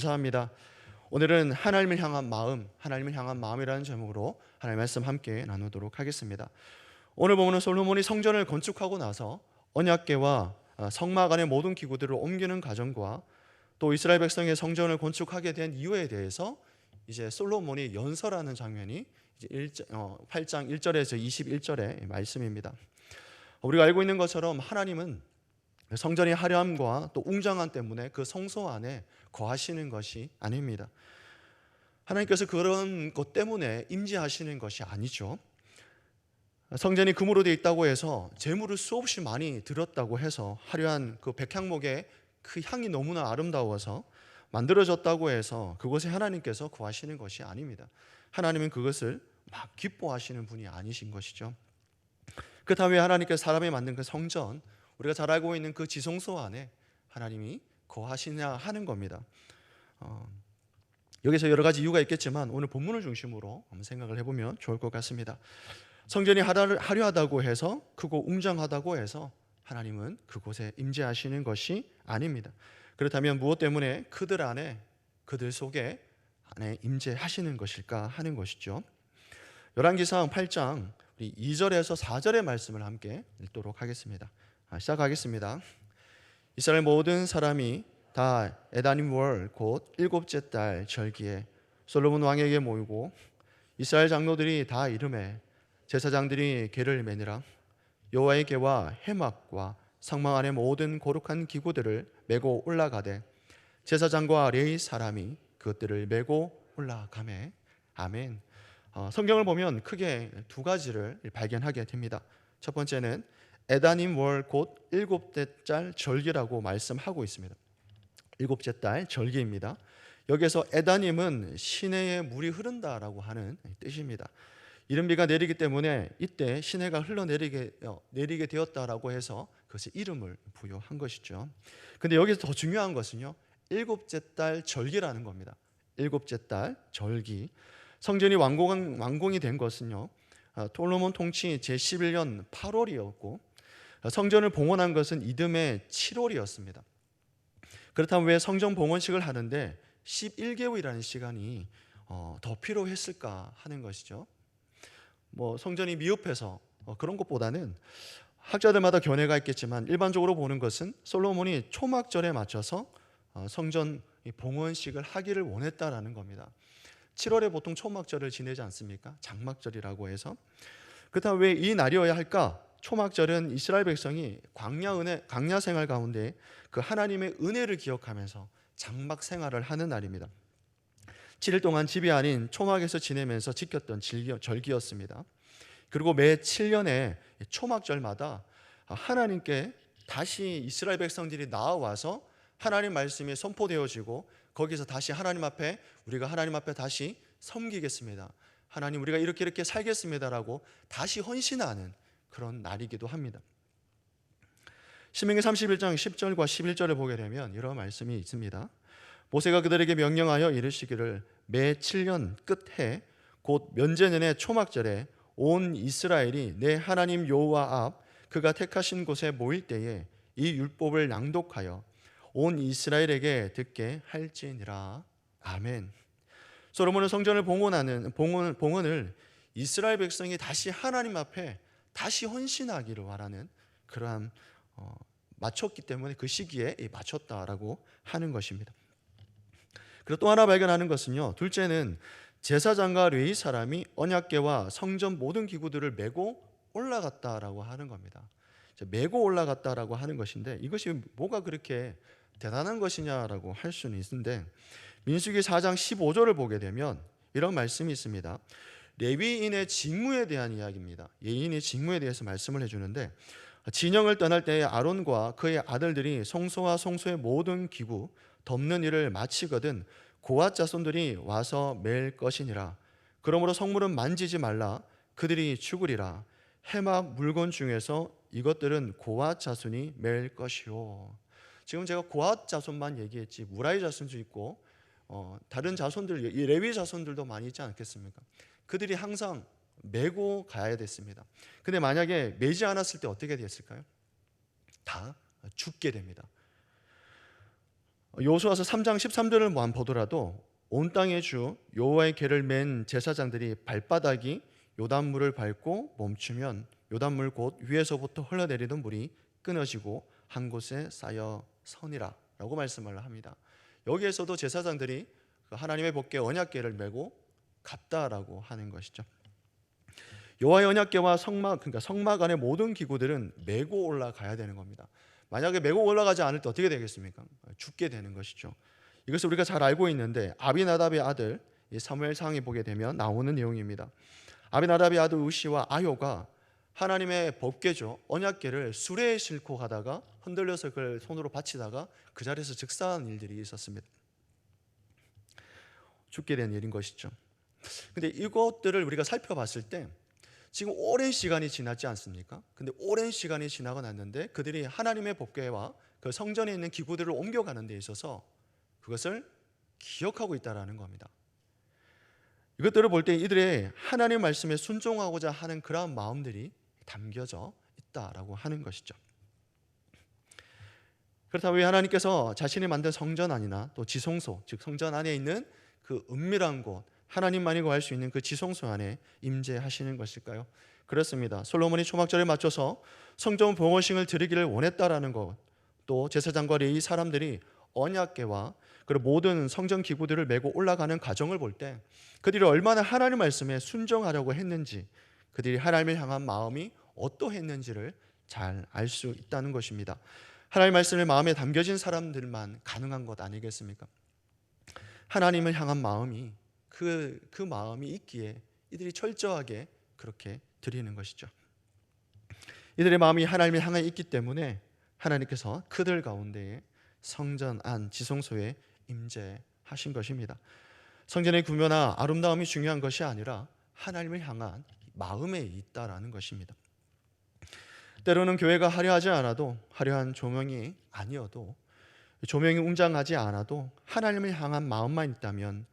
감사합니다. 오늘은 하나님을 향한 마음, 하나님을 향한 마음이라는 제목으로 하나님의 말씀 함께 나누도록 하겠습니다. 오늘 보면은 솔로몬이 성전을 건축하고 나서 언약궤와 성막 안의 모든 기구들을 옮기는 과정과 또 이스라엘 백성의 성전을 건축하게 된 이유에 대해서 이제 솔로몬이 연설하는 장면이 이제 8장 1절에서 21절의 말씀입니다. 우리가 알고 있는 것처럼 하나님은 성전의 화려함과 또 웅장함 때문에 그 성소 안에 거하시는 것이 아닙니다. 하나님께서 그런 것 때문에 임재하시는 것이 아니죠. 성전이 금으로 되어 있다고 해서 재물을 수없이 많이 들었다고 해서 화려한 그 백향목의 그 향이 너무나 아름다워서 만들어졌다고 해서 그곳에 하나님께서 거하시는 것이 아닙니다. 하나님은 그것을 막 기뻐하시는 분이 아니신 것이죠. 그렇다면 왜 하나님께서 사람이 만든 그 성전, 우리가 잘 알고 있는 그 지성소 안에 하나님이 거하시냐 하는 겁니다. 여기서 여러 가지 이유가 있겠지만 오늘 본문을 중심으로 한번 생각을 해보면 좋을 것 같습니다. 성전이 화려하다고 해서 크고 웅장하다고 해서 하나님은 그곳에 임재하시는 것이 아닙니다. 그렇다면 무엇 때문에 그들 속에 안에 임재하시는 것일까 하는 것이죠. 열왕기상 8장 2절에서 4절의 말씀을 함께 읽도록 하겠습니다. 시작하겠습니다. 이스라엘 모든 사람이 다 에다님 월 곧 일곱째 달 절기에 솔로몬 왕에게 모이고 이스라엘 장로들이 다 이름에 제사장들이 궤를 매니라. 여호와의 궤와 회막과 상막 안의 모든 거룩한 기구들을 메고 올라가되 제사장과 레위 사람이 그것들을 메고 올라가매. 아멘. 성경을 보면 크게 두 가지를 발견하게 됩니다. 첫 번째는 에다님 월 곧 일곱째 달 절기라고 말씀하고 있습니다. 일곱째 달 절기입니다. 여기서 에다님은 시내에 물이 흐른다라고 하는 뜻입니다. 이른비가 내리기 때문에 이때 시내가 내리게 되었다라고 해서 그것에 이름을 부여한 것이죠. 근데 여기서 더 중요한 것은요, 일곱째 달 절기라는 겁니다. 일곱째 달 절기. 성전이 완공이 된 것은요, 솔로몬 통치 제11년 8월이었고 성전을 봉헌한 것은 이듬해 7월이었습니다. 그렇다면 왜 성전 봉헌식을 하는데 11개월이라는 시간이 더 필요했을까 하는 것이죠. 성전이 미흡해서 그런 것보다는 학자들마다 견해가 있겠지만 일반적으로 보는 것은 솔로몬이 초막절에 맞춰서 성전 봉헌식을 하기를 원했다라는 겁니다. 7월에 보통 초막절을 지내지 않습니까? 장막절이라고 해서. 그렇다면 왜 이 날이어야 할까? 초막절은 이스라엘 백성이 광야 생활 가운데 그 하나님의 은혜를 기억하면서 장막 생활을 하는 날입니다. 7일 동안 집이 아닌 초막에서 지내면서 지켰던 절기였습니다. 그리고 매 7년에 초막절마다 하나님께 다시 이스라엘 백성들이 나아와서 하나님 말씀이 선포되어지고 거기서 다시 우리가 하나님 앞에 다시 섬기겠습니다. 하나님, 우리가 이렇게 살겠습니다라고 다시 헌신하는 그런 날이기도 합니다. 신명기 31장 10절과 11절을 보게 되면 이런 말씀이 있습니다. 모세가 그들에게 명령하여 이르시기를 매 7년 끝해 곧 면제년의 초막절에 온 이스라엘이 내 하나님 여호와 앞 그가 택하신 곳에 모일 때에 이 율법을 낭독하여 온 이스라엘에게 듣게 할지니라. 아멘. 솔로몬은 성전을 봉헌을 이스라엘 백성이 다시 하나님 앞에 다시 헌신하기를 바라는 그러한 맞췄기 때문에 그 시기에 맞췄다라고 하는 것입니다. 그리고 또 하나 발견하는 것은요, 둘째는 제사장과 레위 사람이 언약궤와 성전 모든 기구들을 메고 올라갔다라고 하는 겁니다. 메고 올라갔다라고 하는 것인데 이것이 뭐가 그렇게 대단한 것이냐라고 할 수는 있는데 민수기 4장 15절을 보게 되면 이런 말씀이 있습니다. 레위인의 직무에 대한 이야기입니다. 레위인의 직무에 대해서 말씀을 해주는데 진영을 떠날 때에 아론과 그의 아들들이 성소와 성소의 모든 기구 덮는 일을 마치거든 고앗 자손들이 와서 맬 것이니라. 그러므로 성물은 만지지 말라. 그들이 죽으리라. 해막 물건 중에서 이것들은 고앗 자손이 맬 것이요. 지금 제가 고앗 자손만 얘기했지 무라리 자손도 있고 다른 자손들, 이 레위 자손들도 많이 있지 않겠습니까? 그들이 항상 메고 가야 됐습니다. 근데 만약에 매지 않았을 때 어떻게 됐을까요? 다 죽게 됩니다. 여호수아서 3장 13절을 보더라도 온 땅의 주 여호와의 궤를 맨 제사장들이 발바닥이 요단물을 밟고 멈추면 요단물 곧 위에서부터 흘러내리던 물이 끊어지고 한 곳에 쌓여 서니라 라고 말씀을 합니다. 여기에서도 제사장들이 하나님의 법궤 언약궤를 메고 갔다라고 하는 것이죠. 여호와의 언약궤와 성막, 그러니까 성막 안의 모든 기구들은 메고 올라가야 되는 겁니다. 만약에 메고 올라가지 않을 때 어떻게 되겠습니까? 죽게 되는 것이죠. 이것을 우리가 잘 알고 있는데 아비나답의 아들 사무엘상에 보게 되면 나오는 내용입니다. 아비나답의 아들 우시와 아요가 하나님의 법궤죠, 언약궤를 수레에 싣고 가다가 흔들려서 그걸 손으로 받치다가 그 자리에서 즉사한 일들이 있었습니다. 죽게 된 일인 것이죠. 근데 이것들을 우리가 살펴봤을 때 지금 오랜 시간이 지났지 않습니까? 근데 오랜 시간이 지나고 났는데 그들이 하나님의 법궤와 그 성전에 있는 기구들을 옮겨가는 데 있어서 그것을 기억하고 있다라는 겁니다. 이것들을 볼 때 이들의 하나님 말씀에 순종하고자 하는 그러한 마음들이 담겨져 있다라고 하는 것이죠. 그렇다면 왜 하나님께서 자신이 만든 성전 안이나 또 지성소, 즉 성전 안에 있는 그 은밀한 곳, 하나님만이 거할 수 있는 그 지성소 안에 임재하시는 것일까요? 그렇습니다. 솔로몬이 초막절에 맞춰서 성전 봉헌식을 드리기를 원했다라는 것, 또 제사장과 레위 사람들이 언약궤와 그리고 모든 성전 기구들을 메고 올라가는 과정을 볼 때 그들이 얼마나 하나님 말씀에 순종하려고 했는지, 그들이 하나님을 향한 마음이 어떠했는지를 잘 알 수 있다는 것입니다. 하나님 말씀을 마음에 담겨진 사람들만 가능한 것 아니겠습니까? 하나님을 향한 마음이 그 마음이 있기에 이들이 철저하게 그렇게 드리는 것이죠. 이들의 마음이 하나님을 향해 있기 때문에 하나님께서 그들 가운데에 성전 안 지성소에 임재하신 것입니다. 성전의 규모나 아름다움이 중요한 것이 아니라 하나님을 향한 마음에 있다라는 것입니다. 때로는 교회가 화려하지 않아도, 화려한 조명이 아니어도, 조명이 웅장하지 않아도 하나님을 향한 마음만 있다면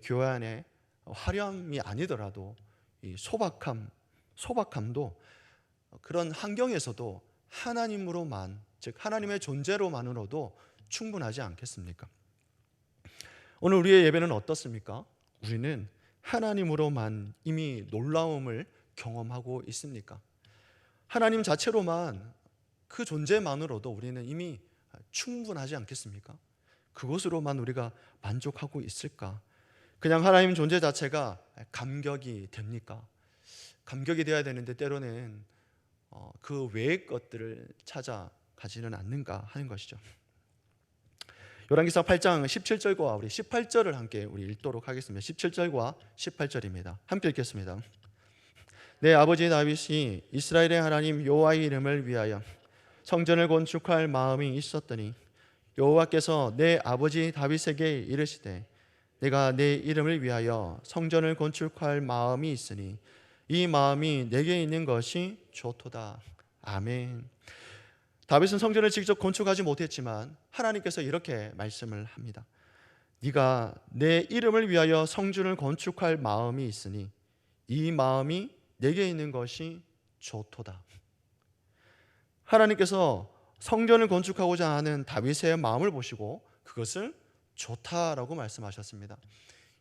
교회 안에 화려함이 아니더라도 이 소박함도 그런 환경에서도 하나님으로만, 즉 하나님의 존재로만으로도 충분하지 않겠습니까? 오늘 우리의 예배는 어떻습니까? 우리는 하나님으로만 이미 놀라움을 경험하고 있습니까? 하나님 자체로만, 그 존재만으로도 우리는 이미 충분하지 않겠습니까? 그것으로만 우리가 만족하고 있을까? 그냥 하나님 존재 자체가 감격이 됩니까? 감격이 되어야 되는데 때로는 그 외의 것들을 찾아가지는 않는가 하는 것이죠. 열왕기상 8장 17절과 우리 18절을 함께 우리 읽도록 하겠습니다. 17절과 18절입니다. 함께 읽겠습니다. 내 아버지 다윗이 이스라엘의 하나님 여호와의 이름을 위하여 성전을 건축할 마음이 있었더니 여호와께서 내 아버지 다윗에게 이르시되 내가 내 이름을 위하여 성전을 건축할 마음이 있으니 이 마음이 내게 있는 것이 좋도다. 아멘. 다윗은 성전을 직접 건축하지 못했지만 하나님께서 이렇게 말씀을 합니다. 네가 내 이름을 위하여 성전을 건축할 마음이 있으니 이 마음이 내게 있는 것이 좋도다. 하나님께서 성전을 건축하고자 하는 다윗의 마음을 보시고 그것을 좋다라고 말씀하셨습니다.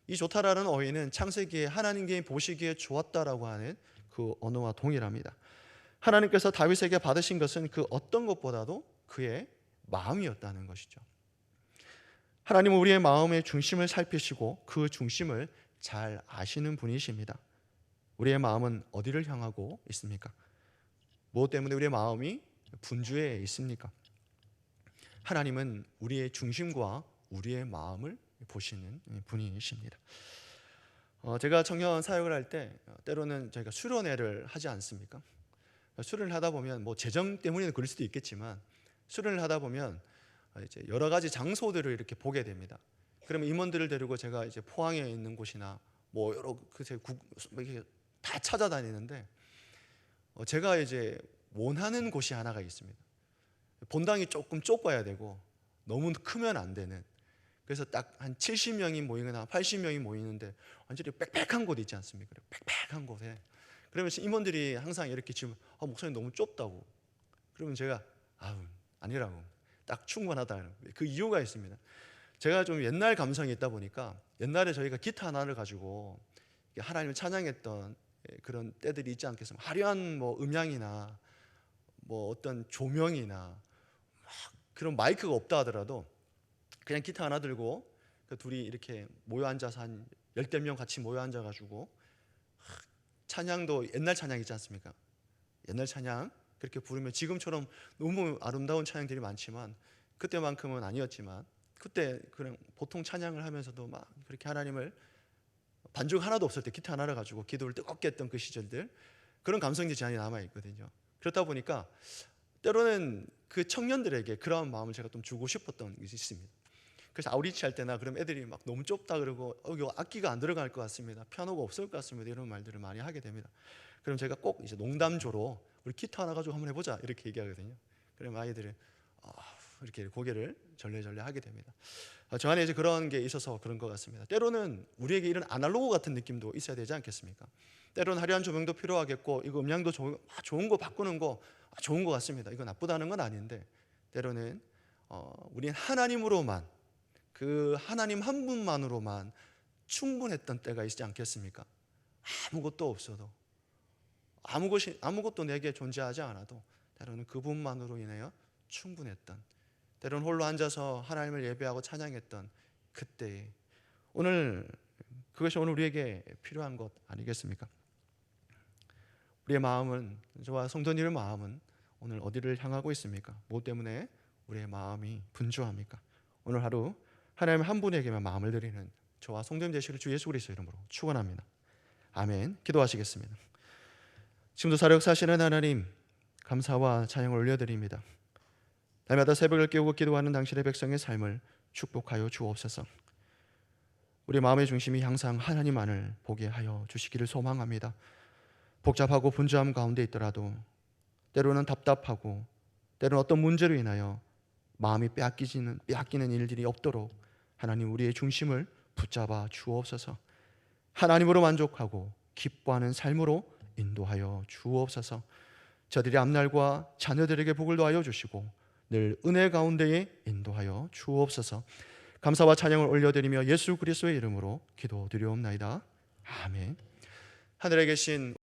이 좋다라는 어휘는 창세기에 하나님께 보시기에 좋았다라고 하는 그 언어와 동일합니다. 하나님께서 다윗에게 받으신 것은 그 어떤 것보다도 그의 마음이었다는 것이죠. 하나님은 우리의 마음의 중심을 살피시고 그 중심을 잘 아시는 분이십니다. 우리의 마음은 어디를 향하고 있습니까? 무엇 때문에 우리의 마음이 분주해 있습니까? 하나님은 우리의 중심과 우리의 마음을 보시는 분이십니다. 제가 청년 사역을 할 때 때로는 저희가 수련회를 하지 않습니까? 수련을 하다 보면 뭐 재정 때문에 그럴 수도 있겠지만 수련을 하다 보면 이제 여러 가지 장소들을 이렇게 보게 됩니다. 그러면 임원들을 데리고 제가 이제 포항에 있는 곳이나 뭐 여러 다 찾아다니는데 제가 이제 원하는 곳이 하나가 있습니다. 본당이 조금 좁아야 되고 너무 크면 안 되는, 그래서 딱 한 70명이 모이거나 80명이 모이는데 완전히 빽빽한 곳 있지 않습니까? 빽빽한 곳에 그러면서 임원들이 항상 이렇게 지금 목사님 너무 좁다고. 그러면 제가 아니라고, 딱 충분하다. 그 이유가 있습니다. 제가 좀 옛날 감성이 있다 보니까 옛날에 저희가 기타 하나를 가지고 하나님을 찬양했던 그런 때들이 있지 않겠습니까? 화려한 뭐 음향이나 뭐 어떤 조명이나 그런 마이크가 없다 하더라도 그냥 기타 하나 들고 그 둘이 이렇게 모여 앉아서 한 열댓 명 같이 모여 앉아가지고 찬양도 옛날 찬양 있지 않습니까? 옛날 찬양 그렇게 부르면 지금처럼 너무 아름다운 찬양들이 많지만 그때만큼은 아니었지만 그때 그냥 보통 찬양을 하면서도 막 그렇게 하나님을 반주가 하나도 없을 때 기타 하나를 가지고 기도를 뜨겁게 했던 그 시절들 그런 감성들이 많이 남아 있거든요. 그렇다 보니까 때로는 그 청년들에게 그런 마음을 제가 좀 주고 싶었던 것이 있습니다. 그래서 아우리치 할 때나 그럼 애들이 막 너무 좁다 그러고 이거 악기가 안 들어갈 것 같습니다. 피아노가 없을 것 같습니다. 이런 말들을 많이 하게 됩니다. 그럼 제가 꼭 이제 농담조로 우리 기타 하나 가지고 한번 해보자 이렇게 얘기하거든요. 그럼 아이들이 이렇게 고개를 절레절레 하게 됩니다. 저 안에 이제 그런 게 있어서 그런 것 같습니다. 때로는 우리에게 이런 아날로그 같은 느낌도 있어야 되지 않겠습니까? 때로는 화려한 조명도 필요하겠고 이거 음량도 좋은 거 바꾸는 거 좋은 것 같습니다. 이거 나쁘다는 건 아닌데 때로는 우리는 하나님으로만 그 하나님 한 분만으로만 충분했던 때가 있지 않겠습니까? 아무것도 없어도 아무것도 내게 존재하지 않아도 때로는 그분만으로 인하여 충분했던 때로는 홀로 앉아서 하나님을 예배하고 찬양했던 그때에 그것이 오늘 우리에게 필요한 것 아니겠습니까? 우리의 마음은 저와 성도님의 마음은 오늘 어디를 향하고 있습니까? 뭐 때문에 우리의 마음이 분주합니까? 오늘 하루 하나님 한 분에게만 마음을 드리는 저와 성도님 되시기를 주 예수 그리스도 이름으로 축원합니다. 아멘. 기도하시겠습니다. 지금도 사력 사시는 하나님 감사와 찬양을 올려드립니다. 날마다 새벽을 깨우고 기도하는 당신의 백성의 삶을 축복하여 주옵소서. 우리 마음의 중심이 항상 하나님만을 보게 하여 주시기를 소망합니다. 복잡하고 분주함 가운데 있더라도 때로는 답답하고 때로는 어떤 문제로 인하여 마음이 빼앗기는 일들이 없도록 하나님 우리의 중심을 붙잡아 주옵소서. 하나님으로 만족하고 기뻐하는 삶으로 인도하여 주옵소서. 저들의 앞날과 자녀들에게 복을 더하여 주시고 늘 은혜 가운데에 인도하여 주옵소서. 감사와 찬양을 올려드리며 예수 그리스도의 이름으로 기도드리옵나이다. 아멘. 하늘에 계신